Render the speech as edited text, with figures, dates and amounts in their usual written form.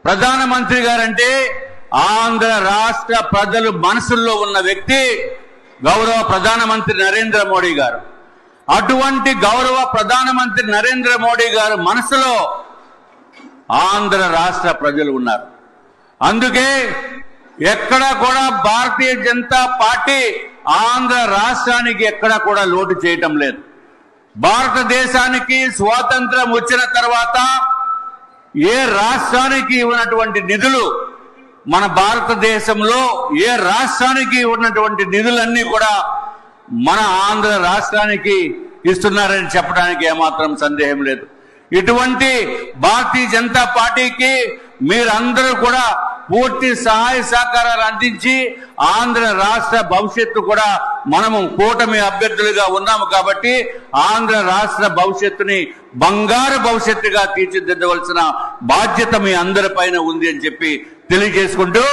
ప్రధానమంత్రి గారంటే ఆంధ్ర రాష్ట్ర ప్రజలు మనసుల్లో ఉన్న వ్యక్తి గౌరవ ప్రధానమంత్రి నరేంద్ర మోడీ గారు. అటువంటి గౌరవ ప్రధానమంత్రి నరేంద్ర మోడీ గారు మనసులో ఆంధ్ర రాష్ట్ర ప్రజలు ఉన్నారు. అందుకే ఎక్కడ కూడా భారతీయ జనతా పార్టీ ఆంధ్ర రాష్ట్రానికి ఎక్కడ కూడా లోటు చేయటం లేదు. భారతదేశానికి స్వాతంత్రం వచ్చిన తర్వాత ఏ రాష్ట్రానికి ఉన్నటువంటి నిధులు మన భారతదేశంలో ఏ రాష్ట్రానికి ఉన్నటువంటి నిధులన్నీ కూడా మన ఆంధ్ర రాష్ట్రానికి ఇస్తున్నారని చెప్పడానికి ఏమాత్రం సందేహం లేదు. ఇటువంటి భారతీయ జనతా పార్టీకి మీరందరూ కూడా పూర్తి సహాయ సహకారాలు అందించి ఆంధ్ర రాష్ట్ర భవిష్యత్తు కూడా మనము కూటమి అభ్యర్థులుగా ఉన్నాము కాబట్టి ఆంధ్ర రాష్ట్ర భవిష్యత్తుని బంగారు భవిష్యత్తుగా తీర్చిదిద్దవలసిన బాధ్యత మీ అందరి పైన ఉంది అని చెప్పి తెలియజేసుకుంటూ